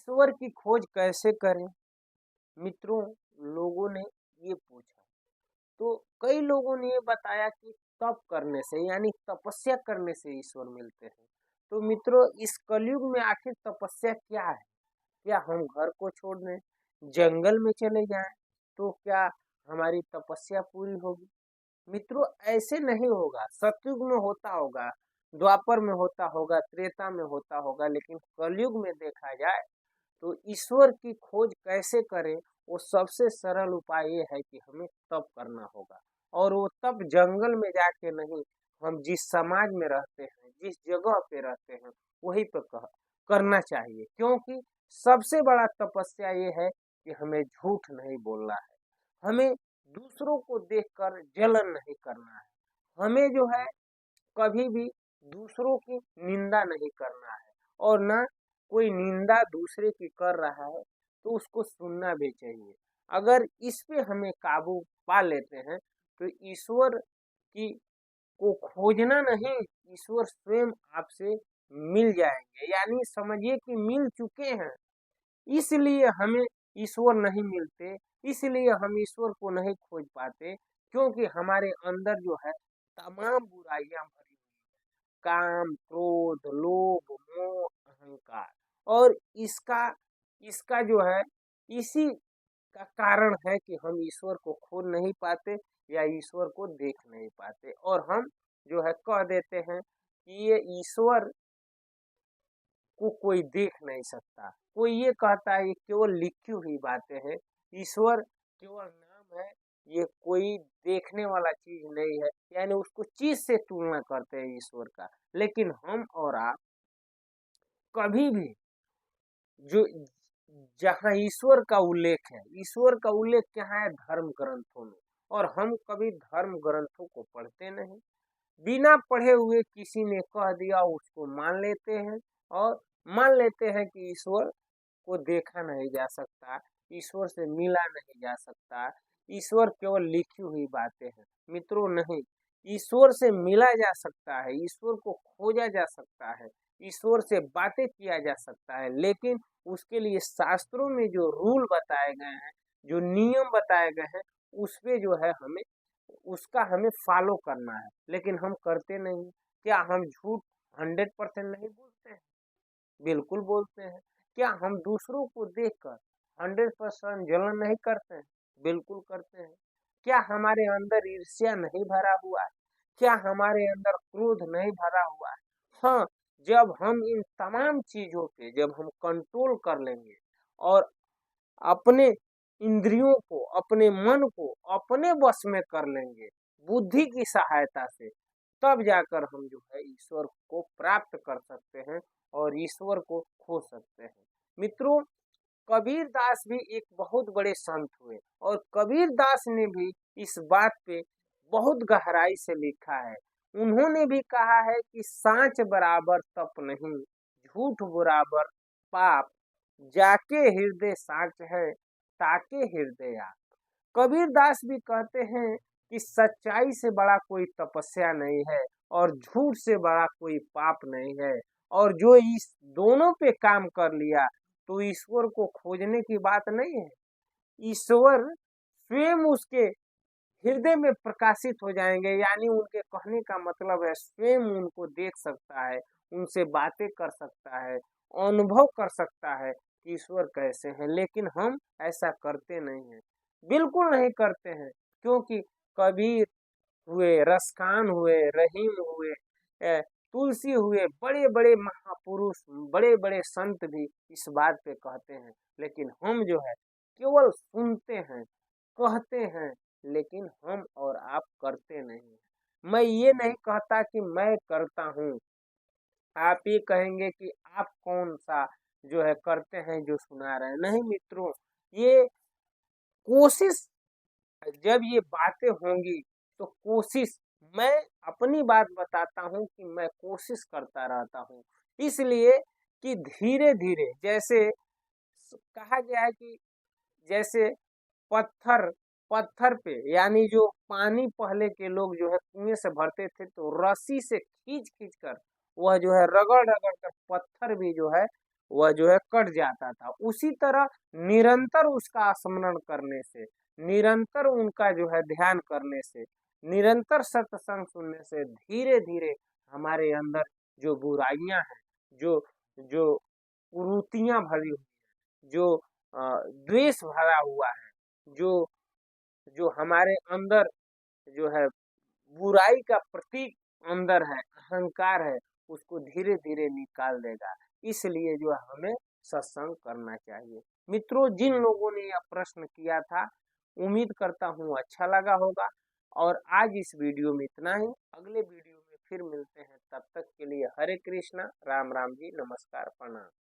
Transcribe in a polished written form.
ईश्वर की खोज कैसे करें? मित्रों, लोगों ने ये पूछा, तो कई लोगों ने ये बताया कि तप करने से यानी तपस्या करने से ईश्वर मिलते हैं। तो मित्रों, इस कलयुग में आखिर तपस्या क्या है? क्या हम घर को छोड़ दें, जंगल में चले जाएं, तो क्या हमारी तपस्या पूरी होगी? मित्रों, ऐसे नहीं होगा। सतयुग में होता होगा, द्वापर में होता होगा, त्रेता में होता होगा, लेकिन कलयुग में देखा जाए तो ईश्वर की खोज कैसे करें? वो सबसे सरल उपाय ये है कि हमें तप करना होगा। और वो तप जंगल में जाके नहीं, हम जिस समाज में रहते हैं, जिस जगह पे रहते हैं, वहीं पे करना चाहिए। क्योंकि सबसे बड़ा तपस्या ये है कि हमें झूठ नहीं बोलना है, हमें दूसरों को देखकर जलन नहीं करना है, हमें जो है कभी भी दूसरों की निंदा नहीं करना है, और ना कोई निंदा दूसरे की कर रहा है तो उसको सुनना भी चाहिए। अगर इस पे हमें काबू पा लेते हैं तो ईश्वर की को खोजना नहीं, ईश्वर स्वयं आपसे मिल जाएंगे, यानी समझिए कि मिल चुके हैं। इसलिए हमें ईश्वर नहीं मिलते, इसलिए हम ईश्वर को नहीं खोज पाते, क्योंकि हमारे अंदर जो है तमाम बुराइयां भरी हुई हैं। काम, क्रोध, लोभ, मोह, अहंकार। और इसका इसका जो है इसी का कारण है कि हम ईश्वर को खोज नहीं पाते या ईश्वर को देख नहीं पाते, और हम जो है कह देते हैं कि ये ईश्वर को कोई देख नहीं सकता। कोई ये कहता है ये केवल लिखी हुई बातें हैं, ईश्वर केवल नाम है, ये कोई देखने वाला चीज नहीं है, यानी उसको चीज से तुलना करते हैं ईश्वर का। लेकिन हम और आप कभी भी जो जहाँ ईश्वर का उल्लेख है, ईश्वर का उल्लेख कहाँ है? धर्म ग्रंथों में। और हम कभी धर्म ग्रंथों को पढ़ते नहीं, बिना पढ़े हुए किसी ने कह दिया उसको मान लेते हैं, और मान लेते हैं कि ईश्वर को देखा नहीं जा सकता, ईश्वर से मिला नहीं जा सकता, ईश्वर केवल लिखी हुई बातें हैं। मित्रों, नहीं, ईश्वर से मिला जा सकता है, ईश्वर को खोजा जा सकता है, ईश्वर से बातें किया जा सकता है, लेकिन उसके लिए शास्त्रों में जो रूल बताए गए हैं, जो नियम बताए गए हैं, उस पे जो है हमें उसका हमें फॉलो करना है, लेकिन हम करते नहीं। क्या हम झूठ 100% नहीं बोलते हैं? बिल्कुल बोलते हैं। क्या हम दूसरों को देखकर 100% जलन नहीं करते हैं? बिल्कुल करते हैं। क्या हमारे अंदर ईर्ष्या नहीं भरा हुआ है? क्या हमारे अंदर क्रोध नहीं भरा हुआ है? हाँ, जब हम इन तमाम चीजों पे जब हम कंट्रोल कर लेंगे, और अपने इंद्रियों को, अपने मन को अपने वश में कर लेंगे बुद्धि की सहायता से, तब जाकर हम जो है ईश्वर को प्राप्त कर सकते हैं और ईश्वर को खो सकते हैं। मित्रों, कबीर दास भी एक बहुत बड़े संत हुए, और कबीर दास ने भी इस बात पे बहुत गहराई से लिखा है। उन्होंने भी कहा है कि सांच बराबर तप नहीं, झूठ बराबर पाप, जाके हृदय साच है, ताके हृदय आप। कबीर दास भी कहते हैं कि सच्चाई से बड़ा कोई तपस्या नहीं है, और झूठ से बड़ा कोई पाप नहीं है, और जो इस दोनों पे काम कर लिया तो ईश्वर को खोजने की बात नहीं है। ईश्वर स्वयं उसके हृदय में प्रकाशित हो जाएंगे, यानी उनके कहने का मतलब है स्वयं उनको देख सकता है, उनसे बातें कर सकता है, अनुभव कर सकता है कि ईश्वर कैसे हैं। लेकिन हम ऐसा करते नहीं हैं, बिल्कुल नहीं करते हैं। क्योंकि कबीर हुए, रसखान हुए, रहीम हुए, तुलसी हुए, बड़े बड़े महापुरुष, बड़े बड़े संत भी इस बात पे कहते हैं, लेकिन हम जो है केवल सुनते हैं, कहते हैं, लेकिन हम और आप करते नहीं हैं। मैं ये नहीं कहता कि मैं करता हूँ, आप ये कहेंगे कि आप कौन सा जो है करते हैं जो सुना रहे हैं। नहीं मित्रों, ये कोशिश, जब ये बातें होंगी तो कोशिश, मैं अपनी बात बताता हूँ कि मैं कोशिश करता रहता हूँ, इसलिए कि धीरे धीरे, जैसे कहा गया है कि जैसे पत्थर पत्थर पे, यानी जो पानी पहले के लोग जो है कुएं से भरते थे तो रस्सी से खींच खींच कर वह जो है रगड़ रगड़ कर पत्थर भी जो है वह जो है कट जाता था। उसी तरह निरंतर उसका स्मरण करने से, निरंतर उनका जो है ध्यान करने से, निरंतर सत्संग सुनने से धीरे धीरे हमारे अंदर जो बुराइयां हैं, जो जो कुरीतियां भरी हुई हैं, जो द्वेष भरा हुआ है, जो जो हमारे अंदर जो है बुराई का प्रतीक अंदर है, अहंकार है, उसको धीरे धीरे निकाल देगा। इसलिए जो है हमें सत्संग करना चाहिए। मित्रों, जिन लोगों ने यह प्रश्न किया था, उम्मीद करता हूँ अच्छा लगा होगा। और आज इस वीडियो में इतना ही। अगले वीडियो में फिर मिलते हैं। तब तक के लिए हरे कृष्णा, राम राम जी, नमस्कार, प्रणाम।